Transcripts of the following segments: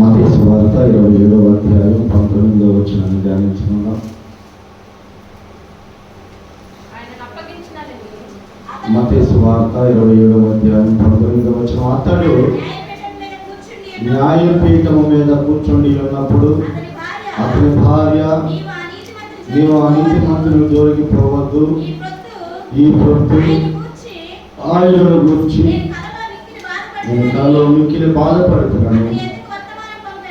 మత్తయి సువార్త 27వ అధ్యాయం 19వ వచనాన్ని ధ్యానించుకుందాం. మత్తయి సువార్త 27వ అధ్యాయం 19వ వచనం. అతడు న్యాయపీఠము మీద కూర్చుండి ఉన్నప్పుడు అతని భార్య, నీవు ఆ నీతిమంతుని జోలికి పోవద్దు, ఈ ప్రొద్దు ఆయనను గురించి నేను కలలో మిక్కిలి బాధపడుతున్నాను,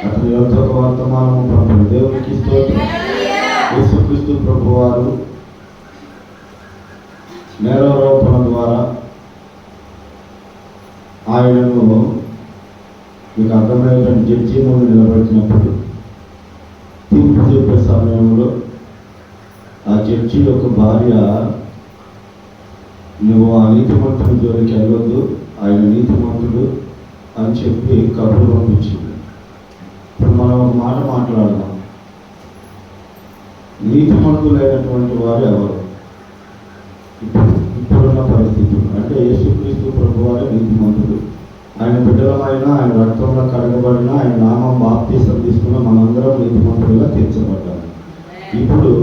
అతని యొక్క వర్తమానము పంపడు. దేవునికి స్తోత్రం. యేసుక్రీస్తు ప్రభువారు నేరారోపణ ద్వారా ఆయనను మీకు అర్థమైన జడ్జి ముందు నిలబెట్టినప్పుడు తీర్పు చెప్పే సమయంలో ఆ జడ్జి యొక్క భార్య, నువ్వు ఆ నీతిమంతుని జోలికి వెళ్ళొద్దు, ఆయన నీతిమంతుడు అని చెప్పి కబురు పంపించింది. ఇప్పుడు మనం ఒక మాట మాట్లాడదాం. నీతిమంతులైనటువంటి వారు ఎవరు? ఇప్పుడున్న పరిస్థితులు అంటే యేసుక్రీస్తు ప్రభువారే నీతిమంతుడు. ఆయన బిడ్డలమైన, ఆయన రక్తంలో కడగబడిన, ఆయన నామం బాప్తీసం తీసుకున్న మనందరం నీతిమంతులుగా తీర్చబడ్డారు. ఇప్పుడు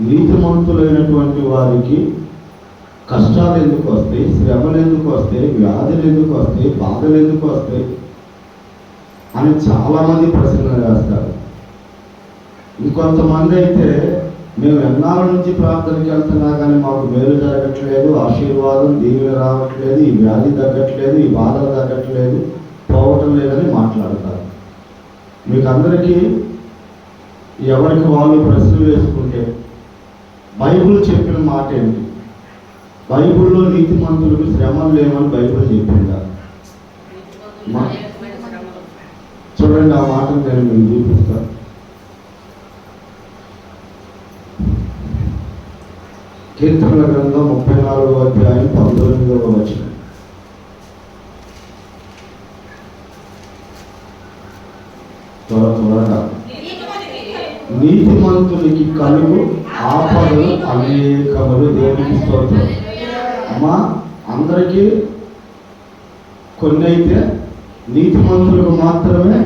నీతిమంతులైనటువంటి వారికి కష్టాలు ఎందుకు వస్తాయి, శ్రమలు ఎందుకు వస్తాయి, వ్యాధులు ఎందుకు వస్తాయి, బాధలు ఎందుకు వస్తాయి అని చాలామంది ప్రశ్నలు వేస్తారు. ఇంకొంతమంది అయితే మేము ఎన్నాళ్ళ నుంచి ప్రార్థనకి వెళ్తున్నా కానీ మాకు మేలు జరగట్లేదు, ఆశీర్వాదం దీవెన రావట్లేదు, ఈ వ్యాధి తగ్గట్లేదు, ఈ బాధలు తగ్గట్లేదు, పోవటం లేదని మాట్లాడతారు. మీకు అందరికీ ఎవరికి వాళ్ళు ప్రశ్నలు వేసుకుంటే బైబిల్ చెప్పిన మాట ఏంటి? బైబిల్లో నీతిమంతులకు శ్రమలు లేవని బైబిల్ చెప్పిందా? చూడండి, ఆ మాటను నేను మీకు చూపిస్తాను. కీర్తనల గ్రంథం 34వ అధ్యాయం 19వ వచనం. త్వరగా నీతిమంతునికి కలుగు ఆపదలు అనేకములు. దేవునికి స్తోత్రం. అమ్మా, అందరికీ కొన్ని అయితే నీతిమంతులకు మాత్రమే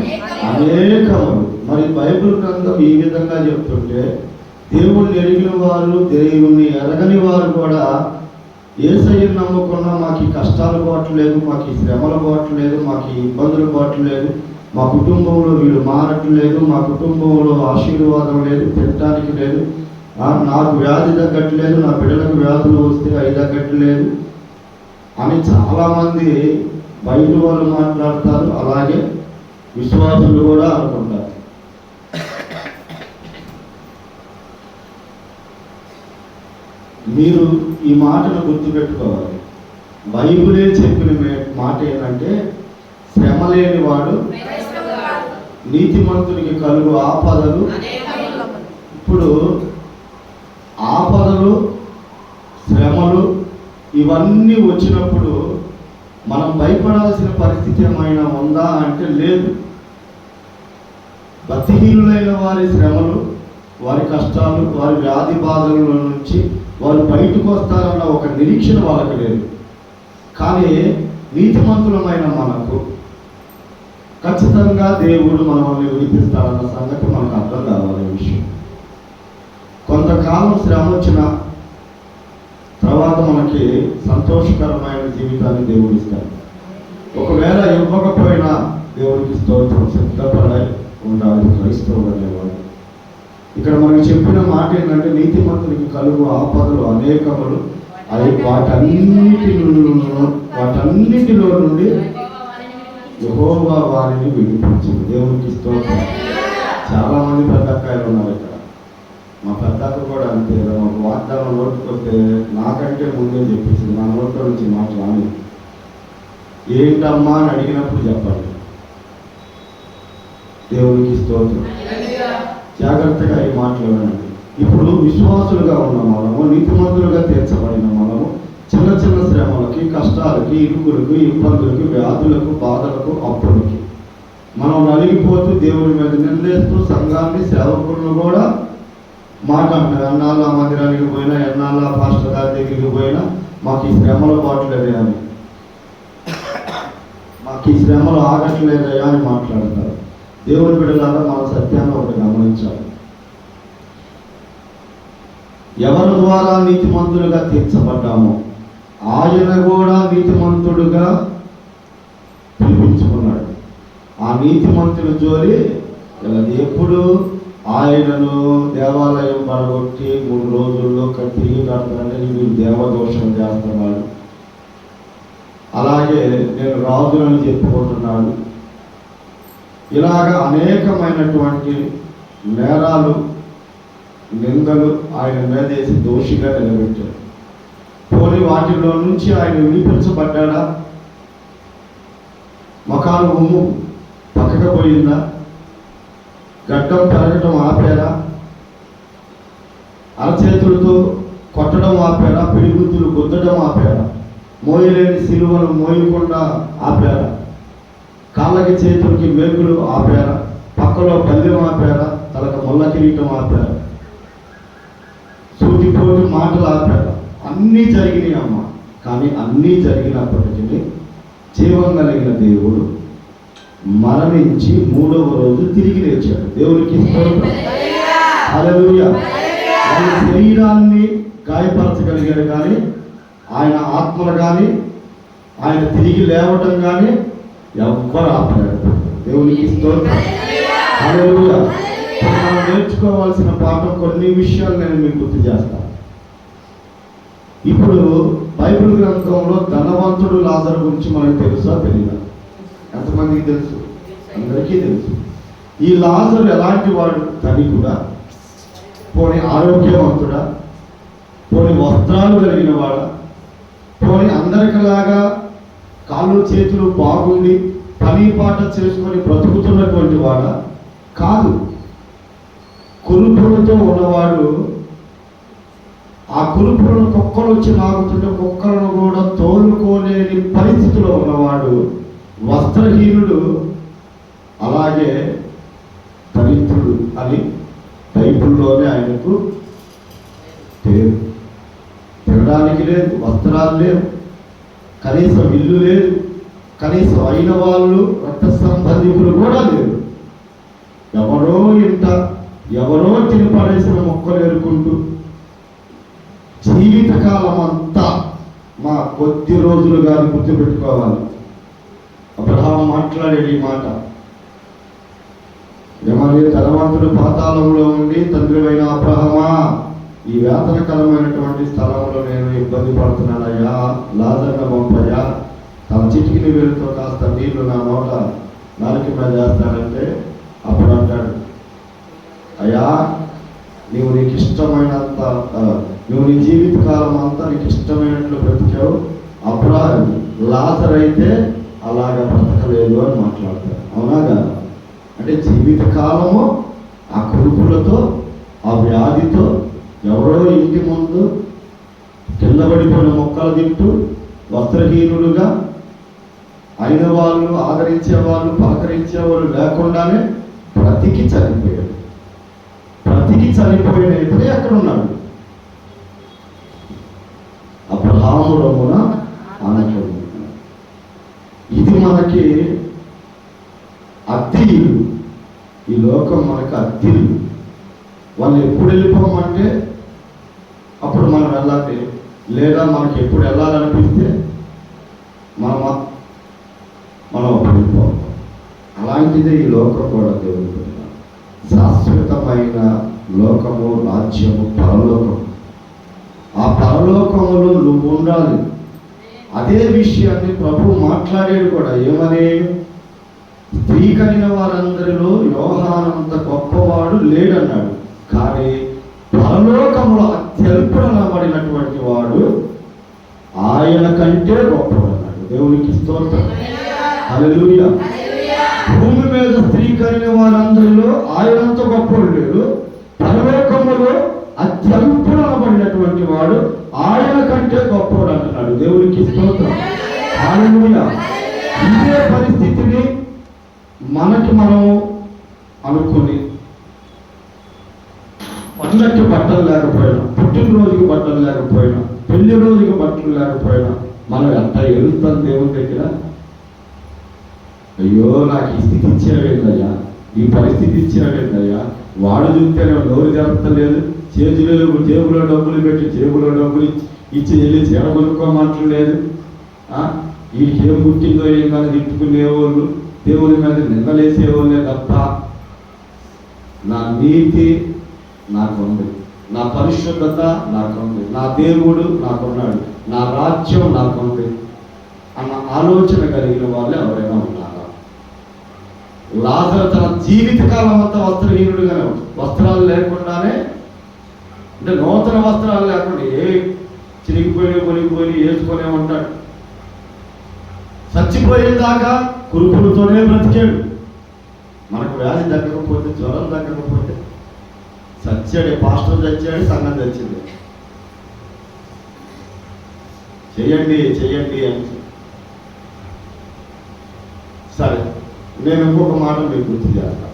అనేకములు. మరి బైబిల్ గ్రంథం ఈ విధంగా చెప్తుంటే దేవుణ్ణి ఎరిగిన వారు, దేవుణ్ణి ఎరగని వారు కూడా యేసయ్యను నమ్ముకున్నా మాకు ఈ కష్టాలు పోవట్లేదు, మాకు ఈ శ్రమలు పోవట్లేదు, మాకు ఈ ఇబ్బందులు పోవట్లేదు, మా కుటుంబంలో వీడు మారట్లేదు, మా కుటుంబంలో ఆశీర్వాదం లేదు, తినటానికి లేదు, నాకు వ్యాధి తగ్గట్లేదు, నా బిడ్డలకు వ్యాధులు వస్తే అవి తగ్గట్లేదు అని చాలామంది బయట వాళ్ళు మాట్లాడతారు. అలాగే విశ్వాసులు కూడా అనుకుంటారు. మీరు ఈ మాటను గుర్తుపెట్టుకోవాలి. బైబిలే చెప్పిన మాట ఏంటంటే శ్రమ లేని వాడు నీతిమంతునికి కలుగు ఆపదలు. ఇప్పుడు ఆపదలు, శ్రమలు ఇవన్నీ వచ్చినప్పుడు మనం భయపడాల్సిన పరిస్థితి ఏమైనా ఉందా అంటే లేదు. భక్తిహీనులైన వారి శ్రమలు, వారి కష్టాలు, వారి వ్యాధి బాధల నుంచి వారు బయటకు వస్తారన్న ఒక నిరీక్షణ వాళ్ళకి లేదు. కానీ నీతిమంతులమైన మనకు ఖచ్చితంగా దేవుడు మనల్ని విడిపిస్తాడన్న సంగతి మనకు అర్థం కావాలి. విషయం కొంతకాలం శ్రమ వచ్చిన తర్వాత మనకి సంతోషకరమైన జీవితాన్ని దేవుడు ఇస్తాడు. ఒకవేళ ఇవ్వకపోయినా దేవుడికి స్తోత్రం, సిద్ధపడి ఉండాలి క్రైస్తవుడు అనేవాడు. ఇక్కడ మనకు చెప్పిన మాట ఏంటంటే నీతిమంతునికి కలుగు ఆపదలు అనేకములు, అది వాటన్నిటిలో నుండి యెహోవా వారిని విడిపించింది. దేవునికి స్తోత్రం. చాలా మంది పెద్దక్కాయలు ఉన్నారు ఇక్కడ. మా పెద్దక్క కూడా అంతే. మాకు వాగ్దానం నోటుకొస్తే నాకంటే ముందే చెప్పేసింది, నా నోట్లో నుంచి మాట రాని. ఏంటమ్మా అని అడిగినప్పుడు చెప్పండి. దేవునికి స్తోత్రం. జాగ్రత్తగా ఈ మాటలు వినండి. ఇప్పుడు విశ్వాసులుగా ఉన్న మనము, నీతిమంతులుగా తీర్చబడిన మనము చిన్న చిన్న శ్రమలకి, కష్టాలకి, ఇరుకులకు, ఇబ్బందులకు, వ్యాధులకు, బాధలకు, అప్పులకి మనం నలిగిపోతూ దేవుని మీద నిందేస్తూ సంఘాన్ని, సేవకులను కూడా మాట అంటారు. ఎన్నాళ్ళ మందిరానికి పోయినా, ఎన్నాళ్ళ పాస్టర్ గారి దగ్గరికి పోయినా మాకు ఈ శ్రమలు పోవట్లేదే అని, మాకు ఈ శ్రమలు ఆగట్లేదయా అని మాట్లాడతారు. దేవుని బిడ్డలారా మన సత్యాన్ని ఒకటి గమనించాలి. ఎవరి ద్వారా నీతిమంతులుగా తీర్చబడ్డామో ఆయన కూడా నీతిమంతుడుగా పిలిపించుకున్నాడు. ఆ నీతిమంతుల జోలి ఎప్పుడు ఆయనను దేవాలయం పడగొట్టి 3 రోజుల్లో తిరిగి కడతానంటే మీరు దేవదోషం చేస్తున్నాడు, అలాగే నేను రాజులను చెప్పుకుంటున్నాడు, ఇలాగ అనేకమైనటువంటి నేరాలు నిందలు ఆయన మీద వేసి దోషిగా నిలబెట్టాడు. పోనీ వాటిలో నుంచి ఆయన విడిపించబడ్డా? మకాలు ఉమ్ము పక్కకు పోయిందా? గడ్డం పెరగటం ఆపారా? అరచేతులతో కొట్టడం ఆపారా? పిడిగుద్దులు గుద్దడం ఆపారా? మోయలేని సిలువలు మోయకుండా ఆపారా? కాళ్ళకి చేతులకి మేకులు ఆపారా? పక్కలో పల్లెం ఆపారా? తలకు ముళ్ళ కిరీటం ఆపారా? సూటిపోటి మాటలు ఆపారా? అన్నీ జరిగినాయి అమ్మ. కానీ అన్నీ జరిగినప్పటికీ జీవం కలిగిన దేవుడు మరణించి 3వ రోజు తిరిగి లేచాడు. దేవునికి స్తోత్రం. హల్లెలూయా. ఆయన శరీరాన్ని గాయపరచగలిగాడు, కానీ ఆయన ఆత్మలు కానీ ఆయన తిరిగి లేవటం కానీ ఎవ్వరు ఆపలేడు. దేవునికి స్తోత్రం. హల్లెలూయా. మనం నేర్చుకోవాల్సిన పాఠం కొన్ని విషయాలు నేను మీకు గుర్తు చేస్తాను. ఇప్పుడు బైబిల్ గ్రంథంలో ధనవంతుడు లాజరు గురించి మనకు తెలుసా తెలియదా? ఎంతమందికి తెలుసు? అందరికీ తెలుసు. ఈ లాజరు ఎలాంటి వాడు? ధనికుడా? పోనీ ఆరోగ్యవంతుడా? పోనీ వస్త్రాలు కలిగిన వాడా? పోనీ అందరికిలాగా కాళ్ళు చేతులు బాగుండి పని పాట చేసుకొని బ్రతుకుతున్నటువంటి వాడా? కాదు. కురుపులతో ఉన్నవాడు. ఆ కురుపులను కుక్కలు వచ్చి నాగుతుంటే కుక్కలను కూడా తోలుకోలేని పరిస్థితిలో ఉన్నవాడు, వస్త్రహీనుడు, అలాగే దరిద్రుడు అని బైబిల్లోనే ఆయనకు పేరు. తినడానికి లేదు, వస్త్రాలు లేవు, కనీసం ఇల్లు లేదు, కనీసం అయిన వాళ్ళు రక్త సంబంధికులు కూడా లేరు. ఎవరో ఇంట ఎవరో తిని పడేసిన మొక్కలు ఏరుకుంటూ జీవితకాలం అంతా మా కొద్ది రోజులు కానీ గుర్తుపెట్టుకోవాలి. అబ్రహాం మాట్లాడేది ఈ మాట, ఏమని? ధనవంతుడు పాతాళంలో ఉండి తండ్రివైన అబ్రహమా, ఈ వేతనకరమైనటువంటి స్థలంలో నేను ఇబ్బంది పడుతున్నానయ్యా, లాజరును పంపయ్యా, తన చిటికిని వేలుతో కాస్త నీళ్లు నా నోట నాలుక మీద వేస్తాడంటే అప్పుడు అంటాడు, అయ్యా నీవు నీకు ఇష్టమైనంత నువ్వు నీ జీవితకాలం అంతా నీకు ఇష్టమైనట్లు బ్రతికావు, అబ్రహాం లాజరు అయితే అలాగా బ్రతకలేదు అని మాట్లాడతారు. అవునా కదా? అంటే జీవితకాలము ఆ కురుపులతో ఆ వ్యాధితో ఎవరో ఇంటి ముందు కింద పడిపోయిన మొక్కలు తింటూ వస్త్రహీనులుగా అయిన వాళ్ళు ఆదరించేవాళ్ళు పలకరించేవాళ్ళు లేకుండానే బ్రతికి చనిపోయాడు. బ్రతికి చనిపోయిన ఇతడే ఎక్కడున్నాడు? అబ్రహాము రొమ్మున ఆనకడు. ఇది మనకి అద్దెలు. ఈ లోకం మనకు అద్దెలు. వాళ్ళు ఎప్పుడు వెళ్ళిపోమంటే అప్పుడు మనం వెళ్ళాలి, లేదా మనకి ఎప్పుడు వెళ్ళాలనిపిస్తే మనం అప్పుడు వెళ్ళిపోవాలి. అలాంటిదే ఈ లోకం కూడా. దేవుడు శాశ్వతమైన లోకము, రాజ్యము, పరలోకం. ఆ పరలోకములో నువ్వు ఉండాలి. అదే విషయాన్ని ప్రభు మాట్లాడాడు కూడా. ఏమని? స్త్రీ కలిగిన వారందరిలో యోహానంత గొప్పవాడు లేడన్నాడు, కానీ పరలోకములో అత్యల్పుడనబడినటువంటి వాడు ఆయన కంటే గొప్పవాడు. దేవునికి స్తోత్రం. హల్లెలూయా. భూమి మీద స్త్రీ కలిగిన వారందరిలో ఆయనంత గొప్పవాడు లేడు, పరలోకములో అత్యల్పుడనబడినటువంటి వాడు ఆయన కంటే గొప్పవాడు అంటున్నాడు. దేవునికి స్తోత్రం. హల్లెలూయా. ఇదే పరిస్థితిని మనము అనుకుని పండక్కి బట్టలు లేకపోయినా, పుట్టినరోజుకి బట్టలు లేకపోయినా, పెళ్లి రోజుకి బట్టలు లేకపోయినా మనం ఎంత ఎదుగుతాం దేవుని దగ్గర. అయ్యో నాకు ఈ స్థితి ఇచ్చేవేందయ్యా, ఈ పరిస్థితి ఇచ్చినాడేందయ్యా. వాడు చూస్తేనే నోరు జరపలేదు, జేబులో డబ్బులు పెట్టి జేబులో డబ్బులు ఇచ్చి వెళ్ళి చీర కొనుక్కోమంటలేదు. వీడికి ఏం పుట్టిందో ఏం కానీ తిట్టుకునేవాళ్ళు, దేవుని మీద నిందలేసేవాళ్ళే తప్ప నా నీతి నాకుంది, నా పరిశుద్ధత నాకుంది, నా దేవుడు నాకున్నాడు, నా రాజ్యం నాకుంది అన్న ఆలోచన కలిగిన వాళ్ళు ఎవరైనా ఉన్నారా? లాజరు తన జీవితకాలం అంతా వస్త్రహీనుడుగానే, వస్త్రాలు లేకుండానే, అంటే నూతన వస్త్రాలు లేకుండా ఏ చిరిగిపోయి వేసుకునే ఉంటాడు. చచ్చిపోయేదాకా కురుపులతోనే బ్రతికాడు. మనకు వ్యాధి తగ్గకపోతే, జ్వరం తగ్గకపోతే చచ్చాడు, పాస్టర్ చచ్చాడు, సంఘం చచ్చింది. చెయ్యండి చెయ్యండి అని. సరే, నేను ఇంకొక మాట మీకు గుర్తు చేస్తా.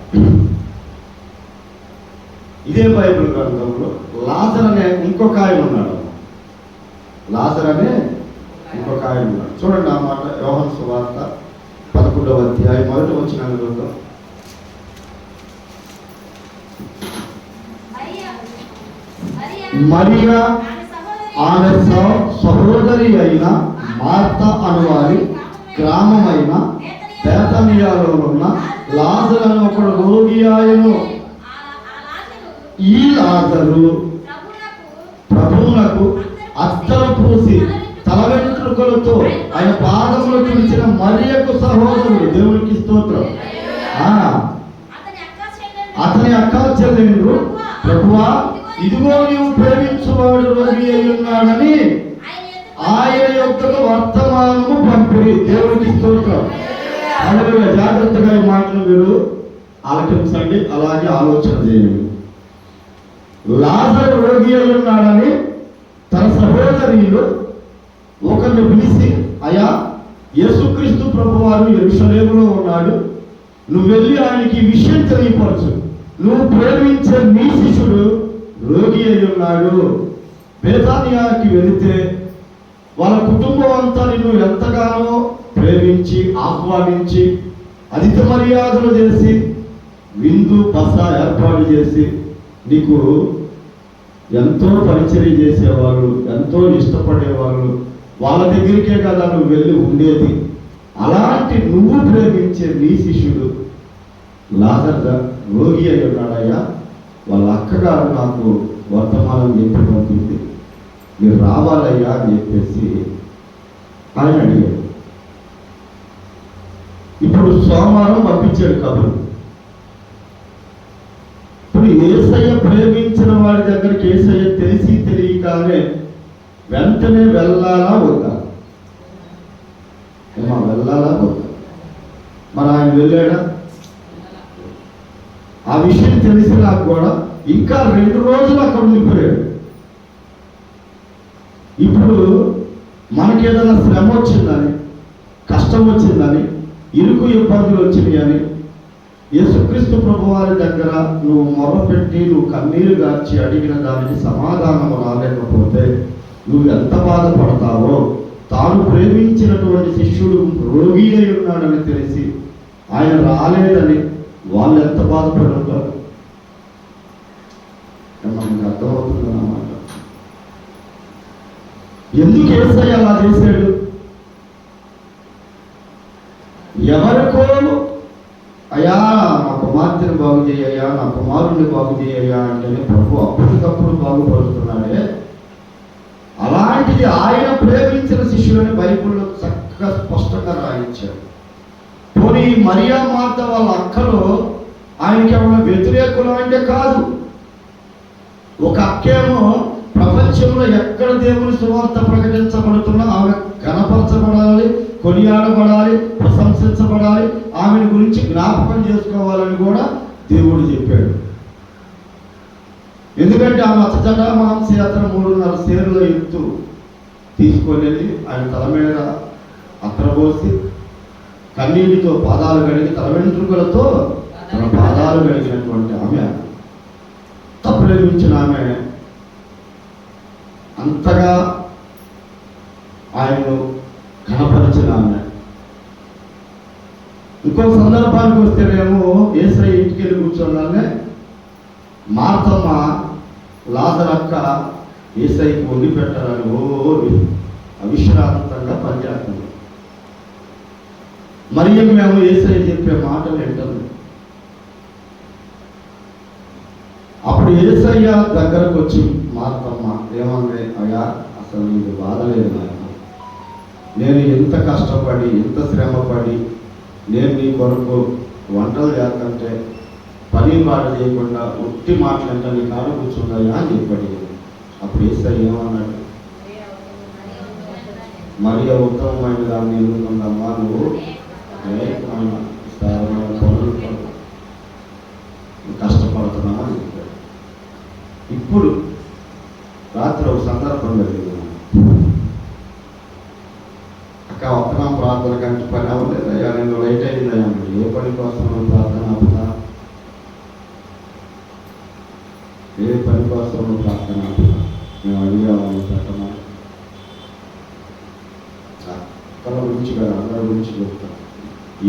ఇదే బైబిల్ గ్రంథంలో లాజర్ అనే ఇంకొక ఆయన ఉన్నాడు. లాజర్ అనే ఇంకొక ఆయన ఉన్నాడు. చూడండి ఆ మాట, యోహాను సువార్త 11వ అధ్యాయం 1వ వచనాన్ని చూద్దాం. మరియా ఆమె సహోదరి అయిన మార్త అనువారి గ్రామమైన బేతనియాలో ఉన్న లాజరు అని ఒకడు రోగి ఆయను. ఈ లాజరు ప్రభువునకు అత్తరు పూసి తల వెంట్రుకలతో ఆయన పాదములు తుడిచిన మరియకు సహోదరుడు. దేవునికి స్తోత్రం. అతని అక్క చెల్లెలు, ప్రభువా ఇదిగో నీవు ప్రేమించువాడు రోగి అయి ఉన్నాడని ఆయన యొక్క వర్తమానము పంపిణీ. దేవునికి స్తోత్రం. అందులో జాగ్రత్తగా ఈ మాటలు మీరు ఆలకించండి, అలాగే ఆలోచన చేయండి. లాజరు రోగి అయి ఉన్నాడని తన సహోదరులు ఒకరిని పిలిచి, అయ్యా యేసుక్రీస్తు ప్రభువారు యెరూషలేములో ఉన్నాడు, నువ్వు వెళ్ళి ఆయనకి ఈ విషయం తెలియపరచు, నువ్వు ప్రేమించే నీ శిష్యుడు రోగి అయి ఉన్నాడు. బేతానియాకి వెళితే వాళ్ళ కుటుంబం అంతా నిన్ను ఎంతగానో ప్రేమించి ఆహ్వానించి అతిథి మర్యాదలు చేసి విందు బస ఏర్పాటు చేసి నీకు ఎంతో పరిచర్య చేసేవాళ్ళు, ఎంతో ఇష్టపడేవాళ్ళు, వాళ్ళ దగ్గరికే కదా నువ్వు వెళ్ళి ఉండేది. అలాంటి నువ్వు ప్రేమించే నీ శిష్యుడు లాజరు రోగి అయి ఉన్నాడయ్యా, వాళ్ళ అక్కగారు నాకు వర్తమానం చెప్పి పంపింది, మీరు రావాలయ్యా అని చెప్పేసి ఆయన అడిగాడు. ఇప్పుడు సోమవారం పంపించాడు కబురు. ఇప్పుడు యేసయ్య ప్రేమించిన వాడి దగ్గరికి యేసయ్య తెలిసి తెలియగానే వెంటనే వెళ్ళాలా వద్దా? వెళ్ళాలా వద్దా? మరి ఆయన వెళ్ళాడా? ఆ విషయం తెలిసి నాకు కూడా ఇంకా 2 రోజులు అక్కడ ఉండిపోయాడు. ఇప్పుడు మనకి ఏదైనా శ్రమ వచ్చిందని, కష్టం వచ్చిందని, ఇరుకు ఇబ్బందులు వచ్చినాయని యేసుక్రీస్తు ప్రభువారి దగ్గర నువ్వు మొరపెట్టి నువ్వు కన్నీరు గార్చి అడిగిన దానికి సమాధానం రాలేకపోతే నువ్వు ఎంత బాధపడతావో. తాను ప్రేమించినటువంటి శిష్యుడు రోగి అయి ఉన్నాడని తెలిసి ఆయన రాలేదని వాళ్ళు ఎంత బాధపడి ఉంటారు. మనకి అర్థమవుతుందన్నమాట. ఎందుకు యేసయ్య అలా చేశాడు? ఎవరికో అయ్యా నా కుమార్తెను బాగు చేయయ్యా, నా కుమారుడిని బాగు చేయయ్యా అంటేనే ప్రభు అప్పటికప్పుడు బాగుపడుతున్నాడే. అలాంటిది ఆయన ప్రేమించిన శిష్యులని బైబిల్లో చక్కగా స్పష్టంగా రాయించాడు. పోనీ మరియా మార్త వాళ్ళ అక్కలో ఆయనకి ఏమైనా వ్యతిరేకులు అంటే కాదు. ఒక అక్కేమో ప్రపంచంలో ఎక్కడ దేవుని సువార్త ప్రకటించబడుతున్నా ఆమె కనపరచబడాలి, కొనియాడబడాలి, ప్రశంసించబడాలి, ఆమెను గురించి జ్ఞాపకం చేసుకోవాలని కూడా దేవుడు చెప్పాడు. ఎందుకంటే ఆమె అచ్చజట మాంసయాత్ర 3.5 సేరుల ఎత్తు తీసుకొని వెళ్ళి ఆయన తల మీద అత్రబోసి కన్నీటితో పాదాలు కడిగి తల వెంట్రుకలతో తన పాదాలు కడిగినటువంటి ఆమె, ప్రేమించిన ఆమె, అంతగా ఆయనను ఘనపరిచిన ఆమె ఇంకో సందర్భానికి వస్తేనేమో యేసయ్య ఇంటికి వెళ్ళి కూర్చోగానే మార్తమ్మ లాజరక్క యేసయ్యకి వండి పెట్టాలని అవిశ్రాంతంగా పనిచేస్తుంది. మరియం మేము యేసయ్య చెప్పే మాటలు వింటుంది. అప్పుడు యేసయ్య దగ్గరకు వచ్చి మార్తమ్మ ఏమన్నా, అయ్యా అసలు నీకు బాధ లేదు నాయన, నేను ఎంత కష్టపడి ఎంత శ్రమపడి నేను నీ కొరకు వంటలు చేస్తుంటే పని పాట చేయకుండా ఉట్టి మాటలంటే నీ కాడ కూర్చున్నాయా అని చెప్పాడు. అప్పుడు యేసయ్య ఏమన్నాడు, మరియ ఉత్తమమైన దాన్ని ఎదుర్కొందమ్మా, నువ్వు అనేకమైన పనులు కష్టపడుతున్నామా అని చెప్పాడు. ఇప్పుడు రాత్రి ఒక సందర్భం జరిగింది. అక్క వస్తున్నాం ప్రార్థన కంటే పని అవ్వలేదయ్యా, నేను లైట్ అయిందయ్యా. ఏ పని కోసం ప్రార్థన అవుతా, ఏ పని కోసం ప్రార్థన అవుతా మేము అడిగామని పెట్టమా. అక్కల గురించి కదా, అందరి గురించి చెప్తాం.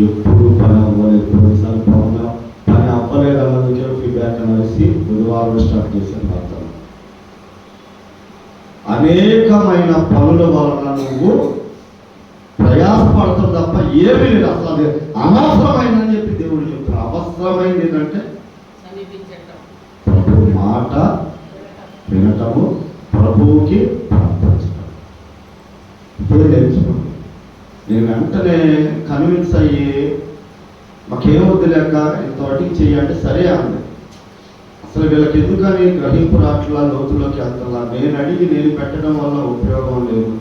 ఎప్పుడు పని అవ్వలేదు, కొన్నిసార్లు పని అవ్వలేదు అన్నందుకే ఫీడ్బ్యాక్ అనేసి బుధవారం స్టార్ట్ చేశాను ప్రార్థన. అనేకమైన పనుల వలన నువ్వు ప్రయాసపడతాం తప్ప ఏమీ లేదు. అసలు అది అనవసరమైందని చెప్పి దేవుడు చెప్తారు. అవసరమైంది ఏంటంటే ప్రభు మాట వినటము, ప్రభువుకి ప్రార్థించటం. ఇదే నేర్చుకోండి. నేను వెంటనే కన్విన్స్ అయ్యి మాకేమొద్దు లేక ఇంతవరకు చేయండి సరే అంది. అసలు వీళ్ళకి ఎందుకని గ్రహింపు రాట్లా, లోతులోకి వెళ్తలా. నేను అడిగి నేను పెట్టడం వల్ల ఉపయోగం లేదు.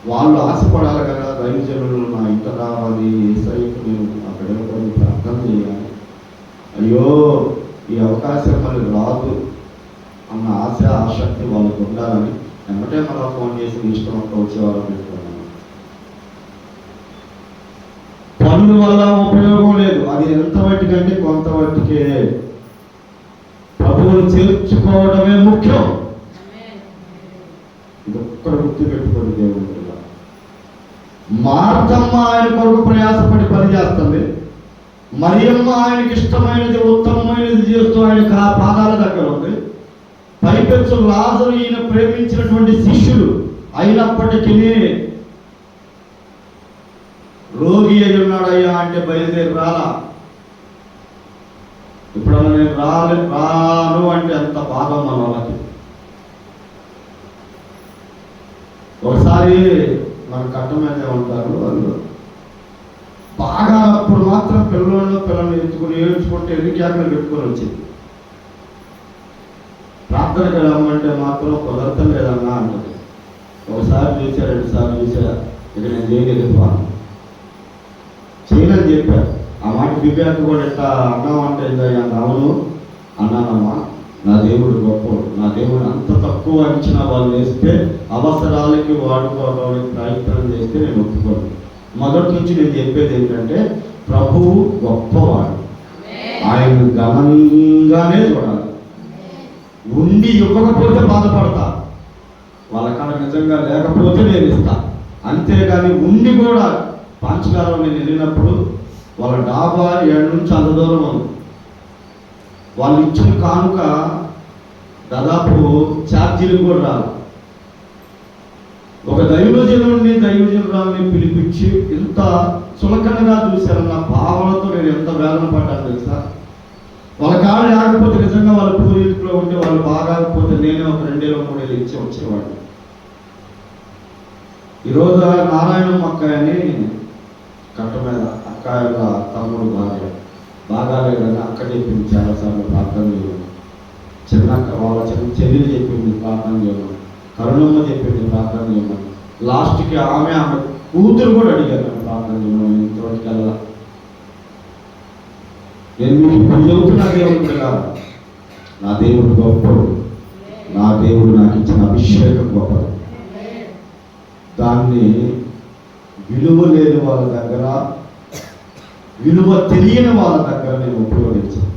వాళ్ళు ఆశపడాలి కదా, దైవజనులు నా ఇంట రావాలి, యేసయ్యకు నేను ఆ బిడ్డలతో ప్రార్థన చేయాలి, అయ్యో ఈ అవకాశం మళ్ళీ రాదు అన్న ఆశ ఆసక్తి వాళ్ళకు ఉండాలని వెంబటే మళ్ళీ ఫోన్ చేసి ఇష్టం అంతా వచ్చేవాళ్ళని పెట్టుకున్నాను. పనుల వల్ల ఉపయోగం లేదు. అది ఎంత వాటికంటే కొంత వాటికే. ప్రభువును చేర్చుకోవడమే ముఖ్యం. ఇది ఒక్కడ గుర్తు పెట్టుకోండి. దేవుడు మార్తమ్మ ఆయన కొరకు ప్రయాసపడి పని చేస్తుంది. మరియమ్మ ఆయనకి ఇష్టమైనది ఉత్తమమైనది చేస్తూ ఆయన పాదాల దగ్గర ఉంది. పైపెచ్చు లాజరు ఈయన ప్రేమించినటువంటి శిష్యులు అయినప్పటికీ రోగి అయి ఉన్నాడయ్యా అంటే బయలుదేరి రాలా. ఇప్పుడన్నా నేను రాను అంటే ఎంత బాధ మన వాళ్ళకి. ఒకసారి మన కట్ట మీద ఉంటారు వాళ్ళు బాగా, అప్పుడు మాత్రం పిల్లల్ని ఎత్తుకుని ఏడ్చుకుంటే ఎన్ని క్యాకులు పెట్టుకొని వచ్చింది. ప్రార్థనకి రమ్మంటే మాత్రం కుదరతం లేదన్నా అంటది. ఒకసారి చూసా, 2 సార్లు చూసా, ఇక నేను చేయలేకపోను చేయనని చెప్పారు. ఆ మాట ఫీడ్బ్యాక్ కూడా ఎట్లా అన్నామంటే అవును అన్నానమ్మా, నా దేవుడు గొప్పడు. నా దేవుడు అంత తక్కువ అంచనా వాళ్ళు వేస్తే అవసరాలకి వాడుకోవడానికి ప్రయత్నం చేస్తే నేను ఒప్పుకోను. మొదటి నుంచి నేను చెప్పేది ఏంటంటే ప్రభువు గొప్పవాడు, ఆయన ఘనంగానే చూడాలి. ఉండి ఇవ్వకపోతే బాధపడతా, వాళ్ళకాడ నిజంగా లేకపోతే నేను ఇస్తా. అంతేగాని ఉండి కూడా పంచకాలం నేను వెళ్ళినప్పుడు వాళ్ళ డాబా 7 నుంచి అంత దూరం ఉంది. వాళ్ళు ఇచ్చిన కానుక దాదాపు ఛార్జీలు కూడా రాదు. ఒక దైవజనురాల్ని పిలిపించి ఇంత చులకనగా చూశారన్న భావనతో నేను ఎంత వేదన పడ్డాను తెలుసా. వాళ్ళ కాళ్ళు లేకపోతే నిజంగా వాళ్ళ పూర్వీకులో ఉంటే వాళ్ళు బాగాకపోతే నేనే ఒక 2-3 ఇచ్చి వచ్చేవాడిని. ఈరోజు నారాయణమ్మ అక్క అని కట్ట మీద అక్క యొక్క తమ్ముడు భార్య బాగాలేదని అక్క చెప్పింది చాలాసార్లు ప్రార్థన చేయమని. వాళ్ళ చిన్న చెల్లెలు చెప్పింది ప్రార్థన చేయమని. కరుణమ్మ చెప్పింది ప్రార్థన చేయమని. లాస్ట్కి ఆమె కూతురు కూడా అడిగారు నన్ను ప్రార్థన చేయమని. ఇంతవరకు వెళ్ళా. నేను మీకు ఇప్పుడు చెబుతున్నా దేవుడు కాదు, నా దేవుడు గొప్పడు. నా దేవుడు నాకు ఇచ్చిన అభిషేకం గొప్పది. దాన్ని విలువ లేని వాళ్ళ దగ్గర, విలువ తెలియని వాళ్ళ దగ్గర నేను ఉపయోగించాను.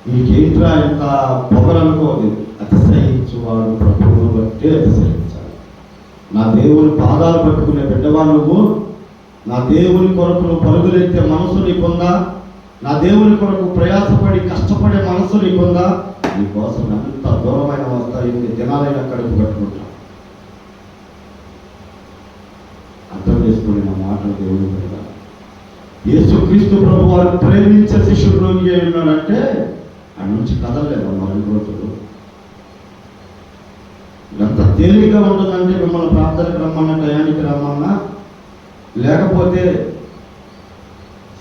మీకేంట్రా ఇంత పొగరనుకోదు. అతిశయించువాడు ప్రభువును బట్టి అతిశయించాలి. నా దేవుని పాదాలు పట్టుకునే బిడ్డవా నువ్వు? నా దేవుని కొరకు నువ్వు పరుగులెత్తే మనసు నీకుందా? నా దేవుని కొరకు ప్రయాసపడి కష్టపడే మనసు నీకుందా? నీకోసం ఎంత దూరమైన వస్తాయి, ఎన్ని దినాలైనా కడుపు కట్టుకుంటా. అర్థం చేసుకుని నా మాటలు దేవుని మీద. యేసుక్రీస్తు ప్రభు వారు ప్రేమించే శిష్యుడు రోగి అయి ఉన్నాడంటే అక్కడ నుంచి కదలలేదమ్మా 2 రోజులు. ఎంత తేలిగ్గా ఉంటుందంటే మిమ్మల్ని ప్రార్థనకు రమ్మన్నా, టయానికి రమ్మన్నా, లేకపోతే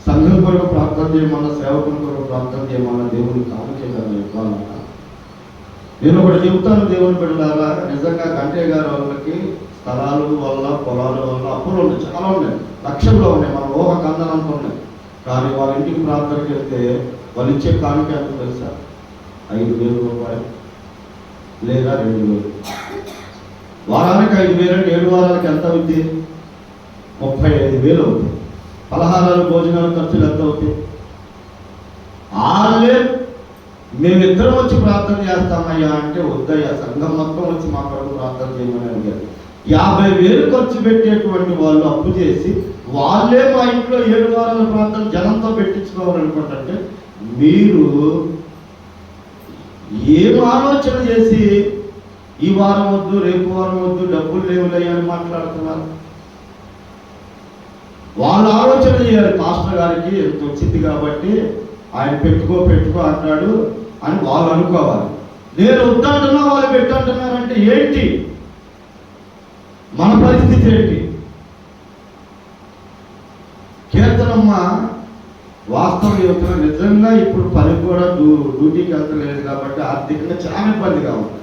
సంఘం కొరకు ప్రార్థన చేయమన్నా, సేవకుల కొరకు ప్రార్థన చేయమన్నా దేవుని కానుకేయాలని ఇవ్వాలన్నా. నేను ఒకటి చెబుతాను దేవుని బిడ్డలారా, నిజంగా గంటే గారి వాళ్ళకి స్థలాలు వల్ల, పొలాల వల్ల అప్పులు ఉన్నాయి, చాలా ఉన్నాయి, లక్షల్లో ఉన్నాయి, మన ఊహ కందనంత ఉన్నాయి. కానీ వాళ్ళ ఇంటికి ప్రార్థనకి వెళ్తే వాళ్ళు ఇచ్చే కానుక ఎంత తెలుసా? 5,000 రూపాయలు లేదా 2,000. వారానికి 5,000 అంటే 7 వారాలకి ఎంత అవుతుంది? 35,000 అవుతుంది. పలహారాలు, భోజనాలు ఖర్చులు ఎంత అవుతాయి? వాళ్ళే మేమిద్దరం వచ్చి ప్రార్థన చేస్తామయ్యా అంటే, వద్దయ్యా సంఘం మొత్తం వచ్చి మా కొరకు ప్రార్థన చేయమని అడిగారు. 50,000 ఖర్చు పెట్టేటువంటి వాళ్ళు అప్పు చేసి వాళ్ళే మా ఇంట్లో 7 వారాల ప్రార్థన జనంతో పెట్టించుకోవాలనుకుంటే, మీరు ఏం ఆలోచన చేసి ఈ వారం వద్దు, రేపు వారం వద్దు, డబ్బులు లేవులయ్యా అని మాట్లాడుతున్నారు? వాళ్ళు ఆలోచన చేయాలి, మాస్టర్ గారికి ఎంత వచ్చింది కాబట్టి ఆయన పెట్టుకో అంటాడు అని వాళ్ళు అనుకోవాలి. నేను వద్దంటున్నా వాళ్ళు పెట్టంటున్నారంటే ఏంటి మన పరిస్థితి ఏంటి? కీర్తనమ్మ వాస్తవం చెబుతున్నా, నిజంగా ఇప్పుడు పని కూడా డ్యూటీకి వెళ్తలేదు కాబట్టి ఆర్థికంగా చాలా ఇబ్బందిగా ఉంది.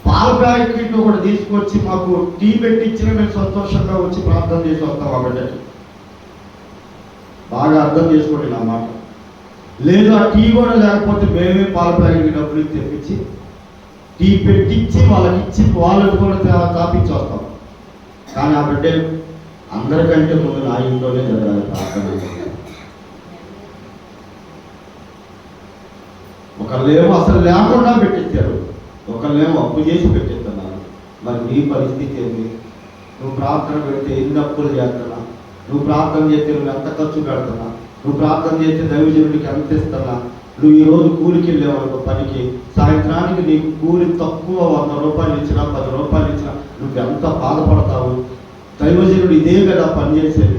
పాల ప్యాకెట్ ఒకటి తీసుకొచ్చి మాకు టీ పెట్టించిన మేము సంతోషంగా వచ్చి ప్రార్థన చేసి వస్తాం. కాబట్టి బాగా అర్థం చేసుకోండి నా మాట. లేదు ఆ టీ కూడా లేకపోతే మేమే పాల ప్యాకెట్ డబ్బులు తెప్పించి టీ పెట్టించి వాళ్ళకి ఇచ్చి వాళ్ళకి కూడా తాపించి వస్తాం. కానీ ఆ బిడ్డ అందరికంటే ముందు నా ఇంట్లోనే జరగాలి ప్రార్థన. ఒకళ్ళేమో అసలు లేకుండా పెట్టించారు, ఒకళ్ళేమో అప్పు చేసి పెట్టిస్తున్నారు. మరి నీ పరిస్థితి ఏంటి? నువ్వు ప్రార్థన పెడితే ఎన్ని అప్పులు చేస్తున్నా? నువ్వు ప్రార్థన చేస్తే నువ్వు ఎంత ఖర్చు పెడుతున్నా? నువ్వు ప్రార్థన చేస్తే దైవజనుడికి ఎంత ఇస్తున్నా? నువ్వు ఈరోజు కూలికి వెళ్ళేవాళ్ళు పనికి, సాయంత్రానికి నీకు కూలి తక్కువ 100 రూపాయలు ఇచ్చినా 10 రూపాయలు ఇచ్చినా నువ్వు ఎంత బాధపడతావు? దైవజనుడు ఇదే కదా పని చేసేది.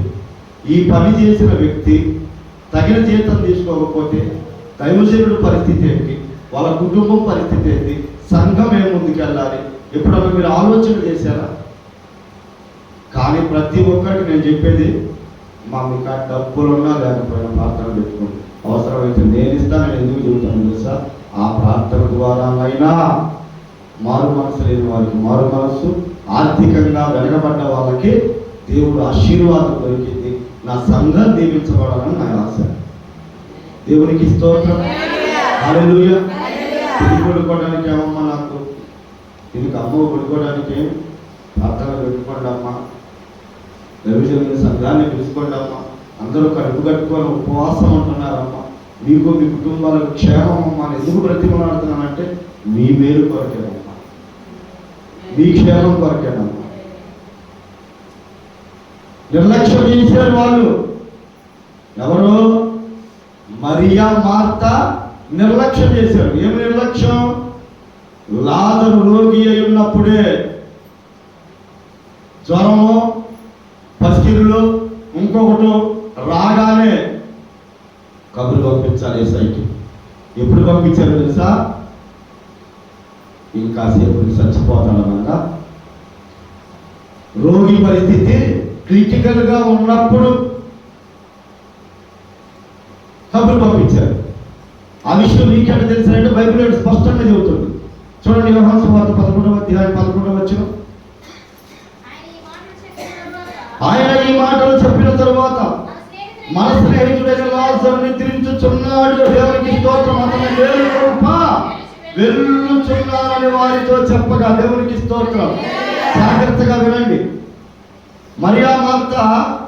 ఈ పని చేసిన వ్యక్తి తగిన జీతం తీసుకోకపోతే దైవజనుడు పరిస్థితి ఏంటి? వాళ్ళ కుటుంబం పరిస్థితి ఏంటి? సంఘం ఏ ముందుకు వెళ్ళాలి? ఎప్పుడన్నా మీరు ఆలోచన చేశారా? కానీ ప్రతి ఒక్కరికి నేను చెప్పేది, మా మీకు డబ్బులున్నా లేకపోయినా ప్రార్థన పెట్టుకోండి. అవసరమైతే నేను ఇస్తాను. ఎందుకు చెబుతాను తెలుసా? ఆ ప్రార్థన ద్వారానైనా మారు మనసు లేని వారికి మారు మనస్సు, ఆర్థికంగా వెనకబడ్డ వాళ్ళకి దేవుడు ఆశీర్వాదం దొరికింది. నా సంఘం దీవించబడాలని నా ఆశ. దేవునికి స్తోత్రం. హల్లెలూయా. ఇది పడుకోవడానికి ఏమమ్మా నాకు? దీనికి అమ్మ పడుకోవడానికి ప్రార్థన పెట్టుకోండి అమ్మా. దైవజనుని సంఘాన్ని పిలుచుకోండి అమ్మా. అందరూ కడుపు కట్టుకొని ఉపవాసం ఉంటున్నారమ్మా. మీకు మీ కుటుంబాలకు క్షేమం అమ్మా. ఎందుకు బ్రతిమలాడుతున్నానంటే మీ మేలు కొరకేనమ్మా, మీ క్షేమం కొరకేనమ్మా. నిర్లక్ష్యం చేశారు వాళ్ళు. ఎవరు? మరియా, మార్తా నిర్లక్ష్యం చేశారు. ఏం నిర్లక్ష్యం? లాజరు రోగి అయి ఉన్నప్పుడే జ్వరము, పసికిరులు, ఇంకొకటి రాగానే కబురు పంపించాలి ఏసైకి. ఎప్పుడు పంపించారు తెలుసా? ఇంకాసేపు చచ్చిపోతాడనగా రోగి పరిస్థితి క్రిటికల్గా ఉన్నప్పుడు కబురు పంపించారు. ఆ విషయం నీకెంత తెలిసినట్టు బైబిల్ స్పష్టంగా చెబుతుంది. చూడండి, యోహాను సువార్త 11వ అధ్యాయం 11వ వచనం. ఆయన ఈ మాటలు చెప్పిన తరువాత మన స్నేహితుడైన లాజరు నిద్రించుచున్నాడు, దేవునికి స్తోత్రం, అతని వెళ్ళుచున్నాడని వారితో చెప్పగా, దేవునికి స్తోత్రం. జాగ్రత్తగా వినండి. మరియా మార్తా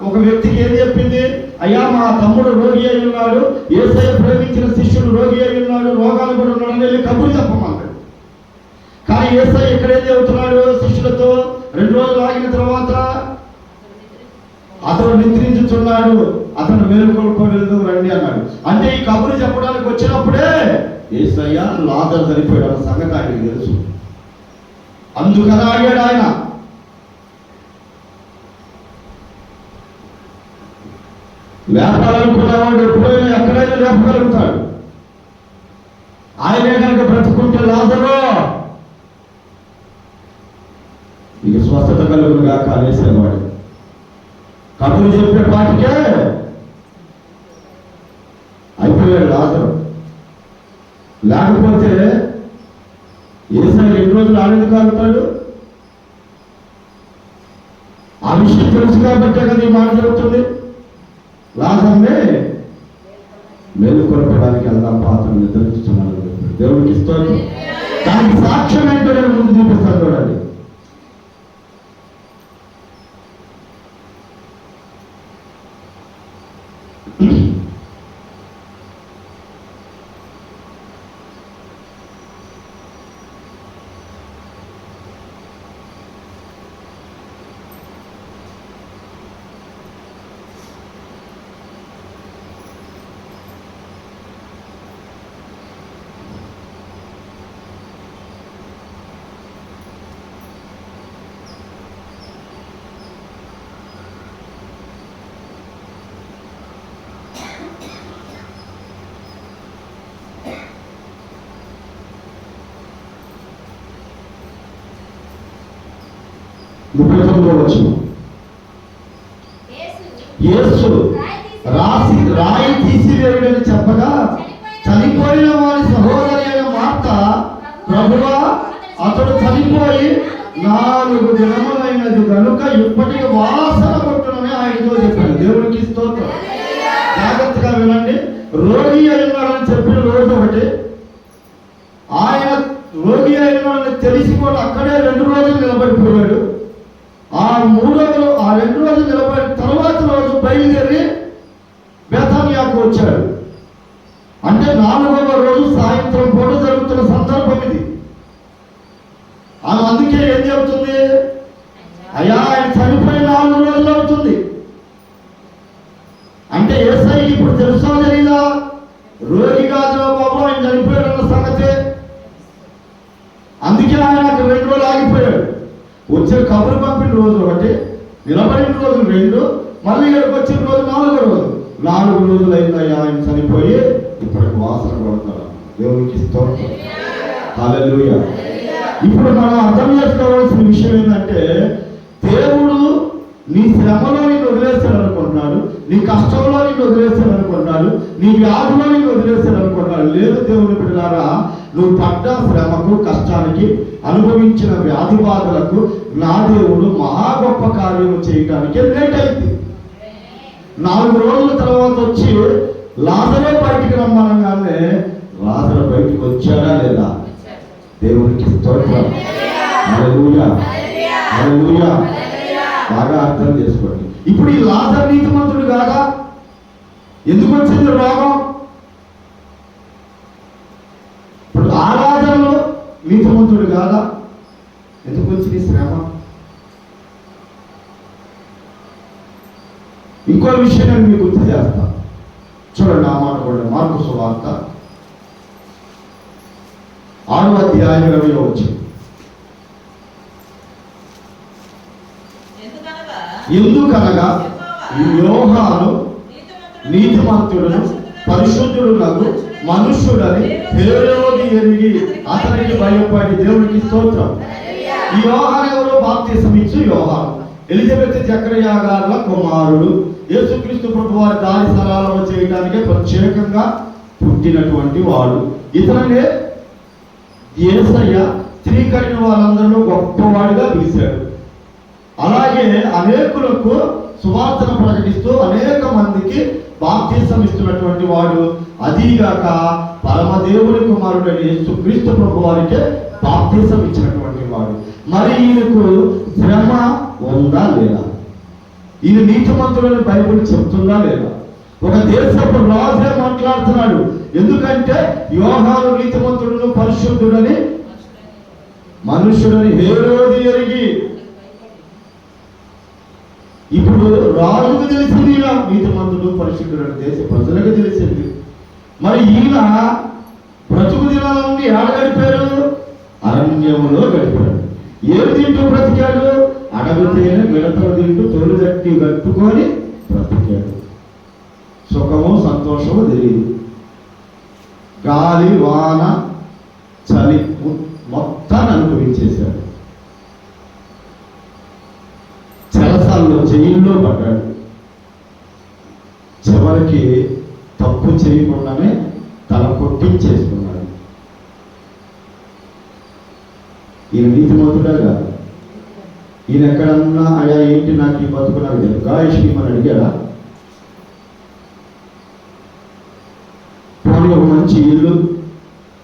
ఒక వ్యక్తికి ఏం చెప్పింది? అయ్యా, మా తమ్ముడు రోగి అయి ఉన్నాడు, యేసయ్య ప్రేమించిన శిష్యుడు రోగి అయి ఉన్నాడు, రోగాలు కూడా ఉన్నాడు, వెళ్ళి కబురు చెప్పమన్నాడు. కానీ యేసయ్య ఇక్కడేం చెబుతున్నాడు శిష్యులతో? 2 రోజులు ఆగిన తర్వాత అతను నిద్రించుచున్నాడు, అతను మేలుకొల్పలేదు రండి అన్నాడు. అంటే ఈ కబురు చెప్పడానికి వచ్చినప్పుడే యేసయ్య లాజరు చనిపోయాడు అన్న సంగతి ఆయనకు తెలుసు. అందుకని ఆగాడు ఆయన. లేపాలనుకున్నవాడు ఎప్పుడైనా ఎక్కడైనా లేపగలుగుతాడు. ఆయనే కనుక బ్రతుకుంటే లాజరు ఇక స్వస్థత కలుగునుగా కాలేసేవాడు. కబురు చెప్పే పాటికే అయిపోయాడు లాజరు. లేకపోతే యేసయ్య 2 రోజులు ఆనందం కాలుతాడు. ఆ విషయం తెలుసు కాబట్టే కదా ఈ మాట జరుగుతుంది. లాజర్నే మేలుకొల్పడానికి వెళ్దాం, పాత్ర నిద్రించుతున్నాను. దేవుడికి స్తోత్రం. దానికి సాక్ష్యం ఏంటో నేను ముందు చూపిస్తాను చూడండి. యేసు రాయి తీసివేయుడని చెప్పగా చనిపోయిన వారి సహోదరి అయిన మార్త, ప్రభువా అతడు చనిపోయి 4 దినములైనది కనుక ఇప్పటికి వాసన కొట్టునని ఆయనతో చెప్పాడు. దేవుడికి స్తోత్రం. జాగ్రత్తగా వినండి. రోగి అయినాడని చెప్పిన రోజు ఒకటి, ఆయన రోగి అయినాడని తెలిసి కూడా అక్కడే 2 రోజులు నిలబడిపోయాడు. ఆ 2 రోజులు నిలబడిన తర్వాత రోజు బయలుదేరి బెతానియాకు వచ్చాడు. అంటే 4వ రోజు సాయంత్రం పూట జరుగుతున్న సందర్భం ఇది. అందుకే ఏం చెబుతుంది? అయ్యా ఆయన చనిపోయి 4 రోజులు అవుతుంది. అంటే యేసయ్యకి ఇప్పుడు తెలుసా తెలీదా? రోగి కాదురా బాబు, ఆయన చనిపోయాడన్న సంగతే. అందుకే ఆయన 2 రోజులు ఆగిపోయాడు. వచ్చే కబురు పంపిన రోజు ఒకటి, నిలబడిన రోజు 2, మళ్ళీ ఇక్కడికి వచ్చిన రోజు 4వ రోజు. 4 రోజులు అయిందయ్యా ఆయన చనిపోయి, ఇప్పటికి వాసన కొడతాడు. దేవునికి స్తోత్రం. హల్లెలూయా. ఇప్పుడు మనం అర్థం చేసుకోవాల్సిన విషయం ఏంటంటే, దేవుడు నీ శ్రమలో నిన్ను వదిలేస్తాడు అనుకుంటున్నాడు, నీ కష్టంలో నిన్ను వదిలేస్తాడు అనుకుంటున్నాడు, నీ వ్యాధిలో నిన్ను వదిలేస్తాడు అనుకుంటున్నాడు. లేదు దేవుని బిడ్డలారా, నువ్వు పడ్డ శ్రమకు, కష్టానికి, అనుభవించిన వ్యాధి బాధలకు నా దేవుడు మహా గొప్ప కార్యము చేయడానికి లేట్ అయింది. 4 రోజుల తర్వాత వచ్చి లాజరు బయటికి రమ్మనగానే లాజరు బయటికి వచ్చాడా లేదా? దేవునికి స్తోత్రం. హల్లెలూయా, హల్లెలూయా. బాగా అర్థం చేసుకోండి. ఇప్పుడు ఈ లాజరు నీతిమంతుడు కాదా? ఎందుకు వచ్చింది రోగం? ఇప్పుడు ఆ లాజరు నీతిమంతుడు కాదా? ఎందుకు వచ్చింది శ్రమ? ఇంకో విషయం నేను మీకు గుర్తు చేస్తా. చూడండి, ఆ మాట కూడా మార్కు సువార్త 6వ అధ్యాయం 20వ వచనం. ఎందుకనగా యోహాను నీతిమంతుడును పరిశుద్ధుడునగు మనుష్యుడని హేరోదు ఎరిగి అతనికి భయపడి. దేవునికి స్తోత్రం. ఈ యోహాను ఎవరు? బాప్తిసం ఇచ్చు యోహాను, ఎలిజబెత్ జకరియా గారుల కుమారుడు, యేసుక్రీస్తు ప్రభు వారి దారి సరళం చేయడానికి ప్రత్యేకంగా పుట్టినటువంటి వాడు. ఇతనే యేసయ్య స్త్రీకరిన వారందరూ గొప్పవాడిగా పిలిచాడు. అలాగే అనేకులకు సువార్తను ప్రకటిస్తూ అనేక మందికి బాప్తిసం ఇస్తున్నటువంటి వాడు. అదీగాక పరమదేవుని కుమారుడైన యేసుక్రీస్తు ప్రభు వారికి బాప్తిసం ఇచ్చినటువంటి వాడు. మరి ఈయనకు శ్రమ ఉందా లేదా? ఈయన నీతిమంతుడని బైబిల్ చెప్తుందా లేదా? ఒక దేశపు రాజే మాట్లాడుతున్నాడు. ఎందుకంటే యోహాను నీతిమంతుడును పరిశుద్ధుడని మనుషులని హేరోది ఎరిగి. ఇప్పుడు రాజుకు తెలిసింది ఇలా నీతిమంతుడు పరిశుద్ధుడు దేశ ప్రజలకు తెలిసింది. మరి ఈయన బ్రతుకు దినాల నుండి ఏడ గడిపారు? అరణ్యములో గడిపాడు. ఏమి తింటూ బ్రతికాడు? అడవితేనే మిడతలు తింటూ తొలి గట్టి కట్టుకొని బ్రతికాడు. సుఖము సంతోషము తెలియదు. గాలి వాన చలి మొత్తాన్ని అనుభవించేశాడు. చెరసాల్లో జైల్లో పడ్డాడు. చివరికి తప్పు చేయకుండానే తల కొట్టించేసుకున్నాడు. ఈయన నీతిమంతుడా కాదు. ఈయన ఎక్కడన్నా అయా ఏంటి నాకు ఈ బతుకు నాకు దీర్ఘాయుష్యమని అడిగాడా? పోనీ ఒక మంచి ఇల్లు,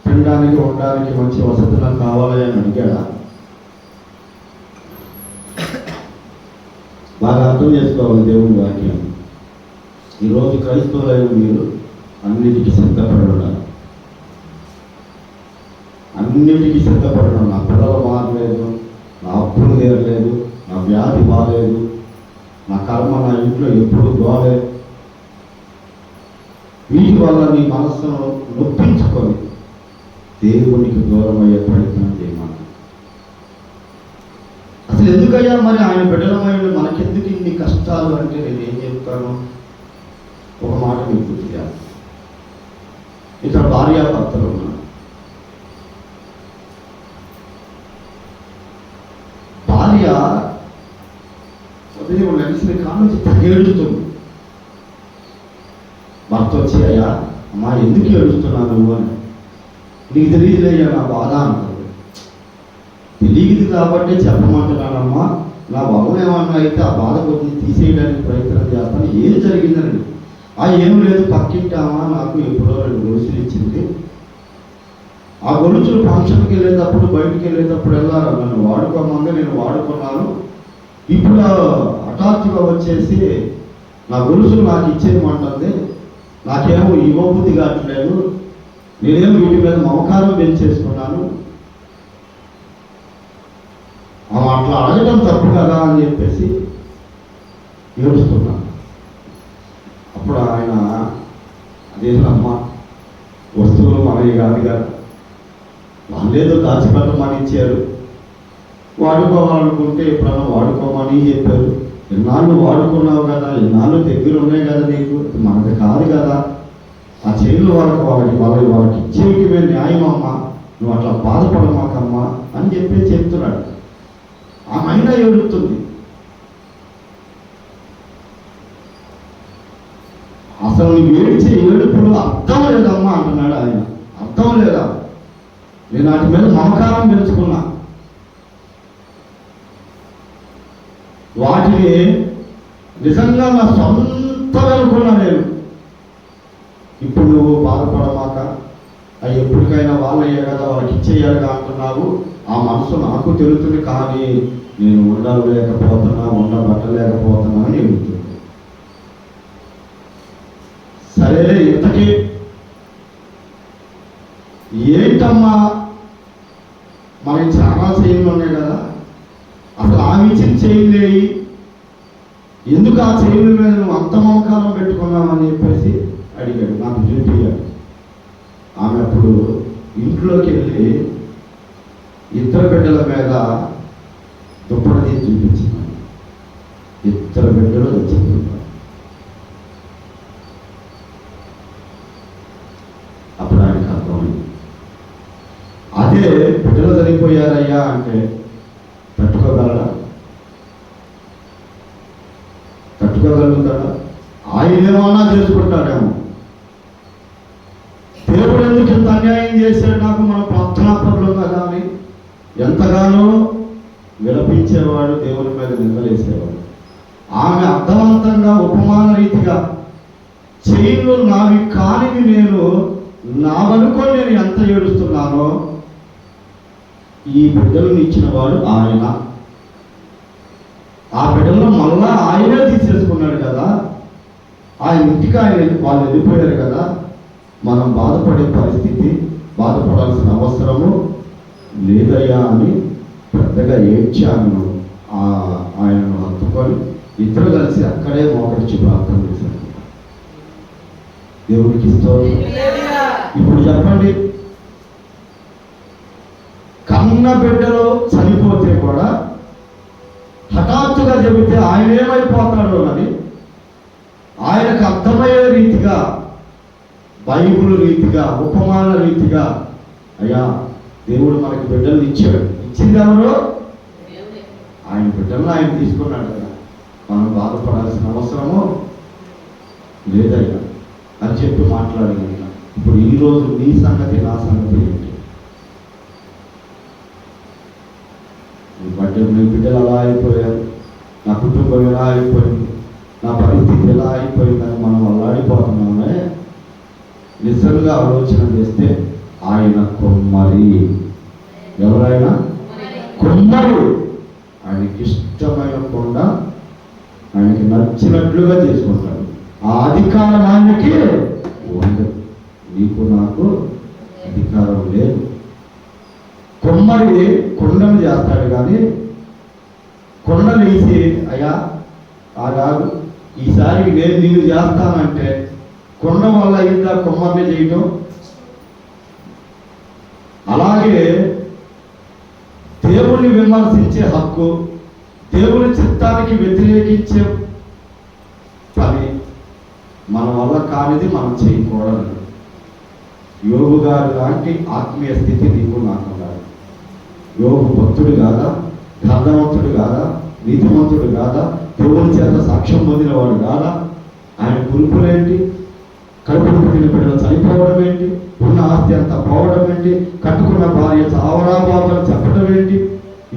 తినడానికి ఉండడానికి మంచి వసతి నాకు కావాలి అని అడిగాడా? బాగా అర్థం చేసుకోవాలి దేవుని వాక్యం. ఈరోజు క్రైస్తవులైన మీరు అన్నిటికీ సిద్ధపడడం, అన్నిటికీ సిద్ధపడడం. నా పిల్లలు మారలేదు, నా అప్పులు తీరలేదు, నా వ్యాధి బాగాలేదు, నా కర్మ నా ఇంట్లో ఎప్పుడు బాగాలేదు. వీటి వల్ల నీ మనస్సును నొప్పించుకొని దేవునికి దూరం అయ్యే ప్రయత్నం చేయమని. అసలు ఎందుకయ్యా మరి ఆయన బిడ్డలమైన మనకెందుకు ఇన్ని కష్టాలు అంటే నేను ఏం చెప్తాను? ఒక మాట మీకు గుర్తు చేస్తాను. ఇక్కడ భార్యాభర్తలు ఉన్నారు. భార్య ఉదయం నడిచిన కాలం నుంచి తెగేడుతుంది. భర్త వచ్చి అయ్యా అమ్మా ఎందుకు ఏడుస్తున్నావు నువ్వు అని. నీకు తెలియదులేయ్యా నా బాధ అంటుంది. తెలియదు కాబట్టి చెప్పమంటున్నానమ్మా, నా వల్ల ఏమన్నా అయితే ఆ బాధ కొద్ది తీసేయడానికి ప్రయత్నం చేస్తాను. ఏం జరిగిందని. ఏం లేదు, పక్కింటామా నాకు ఎప్పుడో 2 గొలుసులు ఇచ్చింది. ఆ గొలుసులు ఫంక్షన్కి వెళ్ళేటప్పుడు బయటికి వెళ్ళేటప్పుడు వెళ్ళారు, నన్ను వాడుకోమంది, నేను వాడుకున్నాను. ఇప్పుడు హఠాత్తుగా వచ్చేసి నా గొలుసులు నాకు ఇచ్చేయమంటుంది. నాకేమో ఇవ్వబుద్ధి కావట్లేదు, నేనేమో వీటి మీద మమకారం పెంచేసుకున్నాను. అట్లా అడగడం తప్పు కదా అని చెప్పేసి ఏడుస్తున్నాను. అప్పుడు ఆయన అదేనమ్మా వస్తువులు మనవి కాదు కదా, వాళ్ళేదో దాచిపెట్టమని ఇచ్చారు, వాడుకోవాలనుకుంటే ఎప్పుడన్నా వాడుకోమని చెప్పారు. ఎన్నాళ్ళు వాడుకున్నావు కదా, ఎన్నాళ్ళు దగ్గర ఉన్నాయి కదా, నీకు మనది కాదు కదా, ఆ చైన్లు వాళ్ళకి ఇచ్చేవిటివే న్యాయమమ్మా, నువ్వు అట్లా బాధపడమాకమ్మా అని చెప్పి చెప్తున్నాడు. ఆమె అయినా ఏడుస్తుంది. అసలు నువ్వు ఏడిచే ఏడుపులు అర్థం లేదమ్మా అంటున్నాడు ఆయన. అర్థం లేదా? నేను వాటి మీద మమకారం పెంచుకున్నా, వాటిని నిజంగా నా సొంతం అనుకున్నా నేను. ఇప్పుడు నువ్వు బాధపడమాక, అవి ఎప్పటికైనా వాళ్ళయ్యే కదా, వాళ్ళకి ఇచ్చేయాలిగా అంటున్నావు. ఆ మనసు నాకు తెలుస్తుంది, కానీ నేను ఉండబట్టలేకపోతున్నా అని చెబుతుంది. సరే ఇంతకీ ఏంటమ్మా, మనకి చాలా చైన్లు ఉన్నాయి కదా, అసలు ఆమె ఇచ్చిన చైన్లు ఎందుకు ఆ చైన్ల మీద నువ్వు అంత మమకారం పెట్టుకున్నావని చెప్పేసి అడిగాడు. నాకు చూపించాడు. ఆమె అప్పుడు ఇంట్లోకి వెళ్ళి 2 బిడ్డల మీద దుప్పటి చూపించింది. 2 బిడ్డలు వచ్చింది. అప్పుడు ఆయనకు అర్థమైంది. అదే బిడ్డలు చనిపోయారయ్యా అంటే తట్టుకోగలుగుతాడా? ఆయనేమన్నా చేసుకుంటాడేమో. దేవుడు ఎందుకు ఇంత అన్యాయం చేశాడు నాకు, మన ప్రార్థనాపరులు కదా అని ఎంతగానో విలపించేవాడు, దేవుని మీద నిందలేసేవాడు. ఆమె అర్థవంతంగా ఉపమాన రీతిగా చైన్లు నావి కానివి నేను నావనుకొని నేను ఎంత ఏడుస్తున్నానో, ఈ బిడ్డలను ఇచ్చిన వాడు ఆయన. ఆ బిడ్డలను మళ్ళా ఆయనే తీసేసుకున్నాడు కదా, ఆయన ఇంటికి వాళ్ళు వెళ్ళిపోయారు కదా, మనం బాధపడే పరిస్థితి, బాధపడాల్సిన అవసరము లేదయ్యా అని పెద్దగా ఏడ్చాను. ఆయనను హత్తుకొని ఇద్దరు కలిసి అక్కడే మోకరించి ప్రార్థన చేశాను. దేవునికి స్తోత్రం. ఇప్పుడు చెప్పండి, కన్న బిడ్డలో చనిపోతే కూడా హఠాత్తుగా చెబితే ఆయన ఏమైపోతాడో అని ఆయనకు అర్థమయ్యే రీతిగా, బైబుల్ రీతిగా, ఉపమాన రీతిగా, అయ్యా దేవుడు మనకి బిడ్డలు ఇచ్చాడు. ఇచ్చింది ఎవరు? ఆయన బిడ్డలను ఆయన తీసుకున్నాడు కదా, మనం బాధపడాల్సిన అవసరము లేదయ్యా అని చెప్పి మాట్లాడిన. ఇప్పుడు ఈరోజు నీ సంగతి, నా సంగతి ఏంటి? నీ బిడ్డలు అలా అయిపోయారు, నా కుటుంబం ఎలా అయిపోయింది, నా పరిస్థితి ఎలా అయిపోయిందని మనం అల్లాడిపోతున్నామే. నిజంగా ఆలోచన చేస్తే ఆయన కుమ్మరి. ఎవరైనా కుమ్మరు. ఆయనకి ఇష్టమైన కొండ ఆయనకి నచ్చినట్లుగా చేసుకుంటాడు. ఆ అధికారం ఆయనకి ఉండదు. నీకు నాకు అధికారం లేదు. కుమ్మరి కొండను చేస్తాడు కానీ కొండలు వేసి అయ్యా కాదు ఈసారి నేను నిన్ను చేస్తానంటే కొండ వల్ల అయిందా కుమ్మరిని చేయటం? అలాగే దేవుణ్ణి విమర్శించే హక్కు, దేవుని చిత్తానికి వ్యతిరేకించే పని మన వల్ల కానిది మనం చేయకూడదు. యోగు గారి లాంటి ఆత్మీయ స్థితి నీకు నాకు ఉండాలి. యోగు భక్తుడు కాదా, గ్రంథవంతుడు కాదా, నీతిమంతుడు కాదా, దేవుని చేత సాక్ష్యం పొందినవాడు కాదా? ఆయన కురుపులేంటి? కడుపును పుట్టిన బిడ్డలు చనిపోవడం ఏంటి? ఉన్న ఆస్తి అంతా పోవడం ఏంటి? కట్టుకున్న భార్య చావరా బాబని చెప్పడం ఏంటి?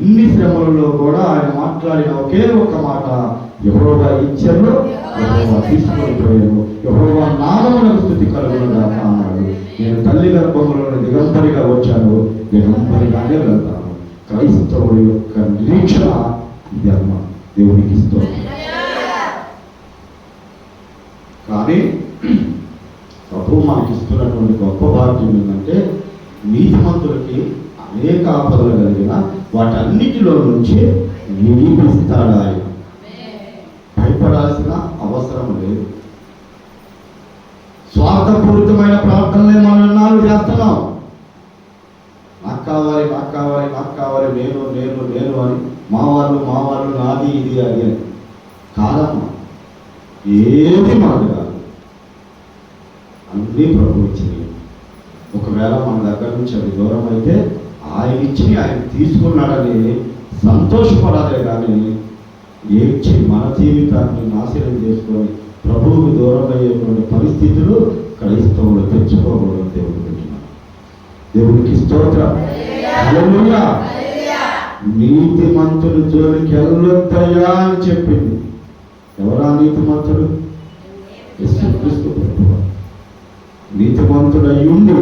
ఇన్ని శ్రమలలో కూడా ఆయన మాట్లాడిన ఒకే ఒక్క మాట, యెహోవా ఇచ్చారు, యెహోవా తీసుకొని పోయారు, యెహోవా నామమునకు స్తుతి కలుగునుగాక అన్నాడు. నేను తల్లి గర్భంలో దిగంబరిగా వచ్చాను, దిగంబరిగానే వెళ్తాను. క్రైస్తవుడి యొక్క నిరీక్షణ ఇది అమ్మ. దేవునికి స్తోత్రం. కానీ ప్రభు మనకి ఇస్తున్నటువంటి గొప్ప భాగ్యం ఏంటంటే నీతిమంతులకి అనేక ఆపదలు కలిగిన వాటన్నిటిలో నుంచి విడిపిస్తాడు ఆయన. భయపడాల్సిన అవసరం లేదు. స్వార్థపూరితమైన ప్రార్థనలే మనం ఎన్నాళ్ళు చేస్తున్నాం. నాకు కావాలి, నాకు కావాలి, నాకు కావాలి, నేను నేను నేను అని మా వాళ్ళు నాది ఇది అది అని కాదమ్మా. ఏది మనది కాదు, అన్నీ ప్రభు ఇచ్చినవి. ఒకవేళ మన దగ్గర నుంచి అది దూరం అయితే ఆయన ఇచ్చి ఆయన తీసుకున్నాడని సంతోషపడాలే కానీ ఏడ్చి మన జీవితాన్ని నాశనం చేసుకొని ప్రభువుకు దూరం అయ్యేటువంటి పరిస్థితులు క్రైస్తవులు తెచ్చుకోకూడదు. దేవుడు పెట్టినాడు. దేవుడికి స్తోత్రం. హల్లెలూయా. నీతిమంతుడు జోలికి వెళ్ళొద్దయ్యా అని చెప్పింది. ఎవరా నీతిమంతుడు? యేసుక్రీస్తు ప్రభువు. నీతిమంతుడయ్యుండి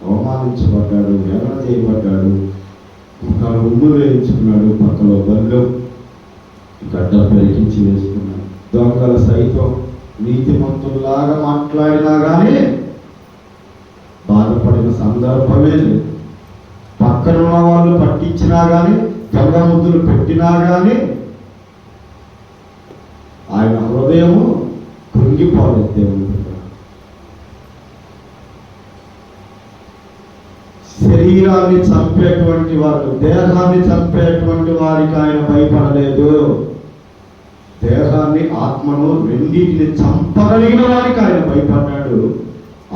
అవమానించబడ్డాడు, వేదన చేయబడ్డాడు, ఒక ఉమ్ము వేయించుకున్నాడు, పక్కలో బల్లో గడ్డ పెరిగించి వేసుకున్నాడు. దొంగలు సైతం నీతిమంతుల్లాగా మాట్లాడినా కానీ బాధపడిన సందర్భమే లేదు. పక్కనున్న వాళ్ళు పట్టించినా కానీ, దొంగ ముద్దులు పెట్టినా కానీ ఆయన హృదయము కృంగిపోలేదు. దేవుని శరీరాన్ని చంపేటువంటి వారు, దేహాన్ని చంపేటువంటి వారికి ఆయన భయపడలేదు. దేహాన్ని, ఆత్మను రెండింటిని చంపగలిగిన వారికి ఆయన భయపడ్డాడు.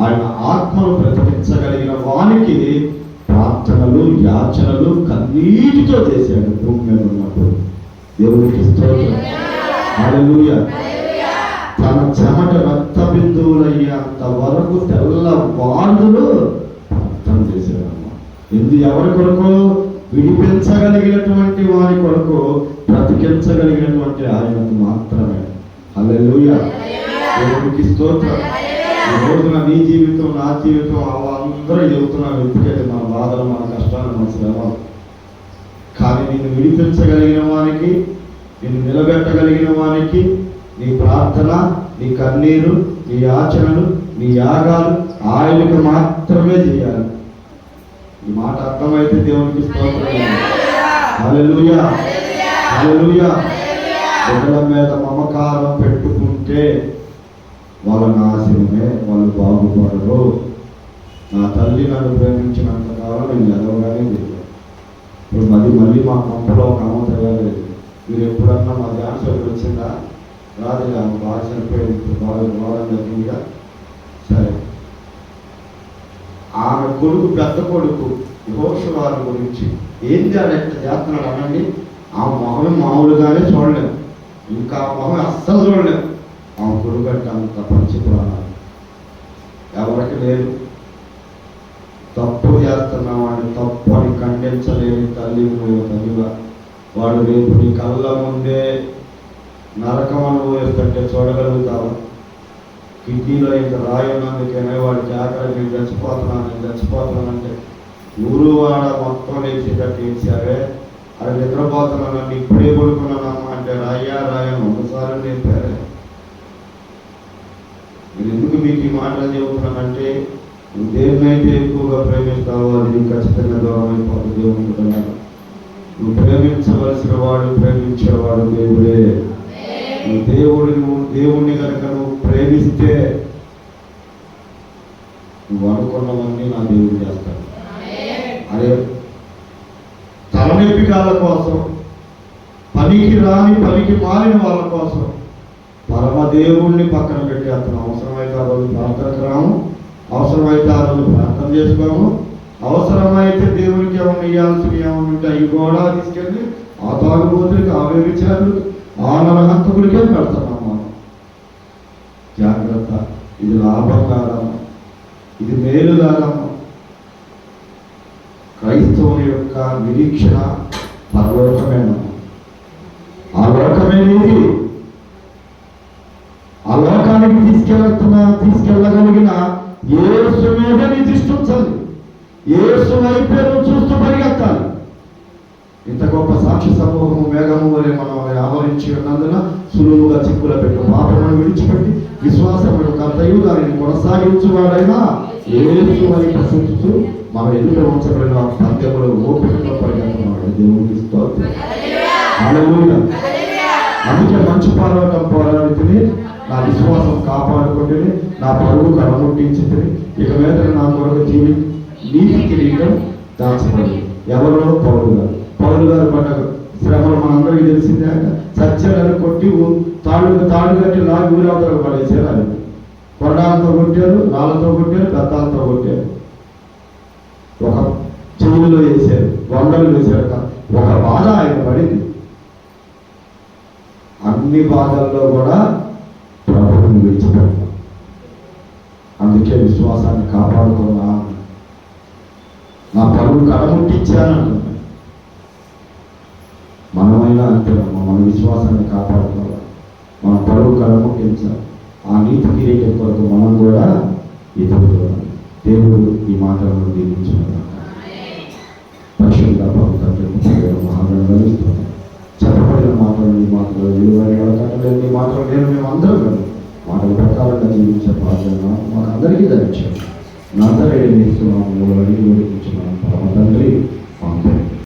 ఆయన ఆత్మను బ్రతికించగలిగిన వానికి ప్రార్థనలు, యాచనలు కన్నీటితో చేశాడు భూమి మీద ఉన్నప్పుడు. దేవునికి స్తోత్రం. హల్లెలూయా. తన చెమట రక్త బిందువులయ్యేంత వరకు తెల్లవారులు ప్రార్థన చేశాడమ్మ. ఎవరి కొరకు? విడిపించగలిగినటువంటి వారి కొరకు, బ్రతికించగలిగినటువంటి ఆయనకు మాత్రమే. హల్లెలూయా. దేవునికి స్తోత్రం. ఈ రోజున నీ జీవితం, నా జీవితం అందరూ చెబుతున్నాం, ఎందుకంటే మన బాధలు, మన కష్టాలు, మన శ్రమలు. కానీ నిన్ను విడిపించగలిగిన వానికి, నిన్ను నిలబెట్టగలిగిన వానికి నీ ప్రార్థన, నీ కన్నీరు, నీ యాచనలు, నీ యాగాలు ఆయనకు మాత్రమే చేయాలి. ఈ మాట అర్థమైతే దేవునికి స్తోత్రం. హల్లెలూయా, హల్లెలూయా. బిడ్డల మీద మమకారం పెట్టుకుంటే వాళ్ళ నాశనమే, వాళ్ళు బాగుపడరు. నా తల్లి నన్ను ప్రేమించినంత కాలం నేను ఎదవగానే తెలియదు. ఇప్పుడు మళ్ళీ మా కొంపలో ఒక అమ్మ తగ్గలేదు. మీరు ఎప్పుడన్నా మా ధ్యాన్స్ వచ్చిందా? రాదు, ఆమె బాగా చనిపోయింది. ఇప్పుడు బాగా జరిగిందిగా. సరే, ఆమె కొడుకు, పెద్ద కొడుకు యెహోషువ గురించి ఏం చేయాలి ఎట్లా చేస్తున్నాడు అనండి. ఆ మొహం మామూలుగానే చూడలేము, ఇంకా ఆ మొహం అస్సలు చూడలేము. ఆమె కొడుకు అంటే అంత పంచిపురాణాలు ఎవరికి లేదు. తప్పు చేస్తున్నావాడిని తప్పు అని ఖండించలేని తల్లి తల్లిగా వాడు రేపు నీ కళ్ళ ముందే నరకం అనుభవిస్తుంటే చూడగలుగుతావా? కిడ్నీలో ఇంత రాయున్నందుకేనే వాడికి ఆకలి, నేను చచ్చిపోతున్నానంటే ఊరు వాడ మొత్తం లేచేటట్టు ఏడ్చారే. అది నిద్రపోతున్నానండి, ఇప్పుడే పడుకున్నానమ్మా అంటే రాయని ఒకసారి నేర్పారే. నేను ఎందుకు మీకు ఈ మాటలు చెబుతున్నానంటే, నువ్వు దేన్నైతే ఎక్కువగా ప్రేమిస్తావో అది నీకు ఖచ్చితంగా దూరం అయిపోతుంది. దేవుడు నువ్వు ప్రేమించవలసిన వాడు, ప్రేమించేవాడు దేవుడే. నువ్వు దేవుడిని కనుక నువ్వు ప్రేమిస్తే నువ్వు అనుకున్నవన్నీ నా దేవుడు చేస్తాడు. అదే తలనొప్పికాల కోసం, పనికి మాలిన వాళ్ళ కోసం పరమదేవుణ్ణి పక్కన పెట్టి అతను అవసరమైతే ఆ రోజు ప్రార్థనకు రాము, అవసరమైతే ఆ రోజు ప్రార్థన చేసుకోము, అవసరమైతే దేవునికి ఏమన్నా ఇవ్వాల్సిన ఏమన్నా ఉంటే అవి కూడా తీసుకెళ్ళి ఆ తాగుబోతులకి, ఆ వ్యభిచారులకి, ఆ నరహంతకులకే పెడతాం. మనం జాగ్రత్త, ఇది లాభం కాదమ్మా, ఇది మేలు కాదమ్మా. క్రైస్తవుని యొక్క నిరీక్షణ పరలోకమేనమ్మా. ఆ లోకమే నీది. ఆ లోకానికి తీసుకెళ్ళగలిగిన యేసు మీద నీ దృష్టి ఉంచాలి. యేసు వైపే నువ్వు చూస్తూ పరిగెత్తాలి. ఇంత గొప్ప సాక్షి సమూహము మేఘము వలె మనం ఆవరించి ఉన్నందున సులువుగా చిక్కుల పెట్టు పాపమును విడిచిపెట్టి విశ్వాసమును కర్తయు దానిని కొనసాగించువాడైనా యేసు వైపు చూస్తూ మనం ఎదుట ఉంచబడిన సత్యములు ఓపికతో పరిగెత్తున్నాడు. దేవునికి స్తోత్రం. హల్లెలూయా. అందుకే మంచి పోరాడుతుంది, నా విశ్వాసం కాపాడుకుంటుంది, నా పరువు కడముట్టించింది. ఇక మీద నా కొరకు నీతి కిరీటం దాచబడి. ఎవరో పౌలు గారు పడ్డ శ్రమలు మనందరికీ తెలిసిందే. సత్యాలను కొట్టి తాడు కట్టి లాగి ఊరవతలకు పడేసారు. అది కొరడాలతో కొట్టారు, రాళ్ళతో కొట్టారు, బెత్తాలతో కొట్టారు, ఒక చెవుల్లో వేశారు, వండలు వేశారు. ఒక బాధ ఆయన పడింది. అన్ని బాధల్లో కూడా ప్రభువుని విడిచిపెట్టాం. అందుకే విశ్వాసాన్ని కాపాడుకున్నా, నా పరువు కడముట్టించానంటున్నా. మనమైనా అంతేనమ్మా, మన విశ్వాసాన్ని కాపాడుకోవాలి, మన పరువు కడముట్టించాలి. ఆ నీతి కిరీటం కొరకు మనం కూడా ఎదుర్కోవాలి. దేవుడు ఈ మాటలను దీవించుకున్నాడు. పరిశుద్ధ పవిత్ర మహాగణిస్తున్నాం. చెప్పబడిన మాటలు నీ మాటలు విలువైన మాటలు మేము అందరం మాటల ప్రకారంగా జీవించే బాధ్యత మాకు అందరికీ ధరించాడు. నా అందరూ ఏం చేస్తున్నాము, అడిగి పరమ తండ్రి.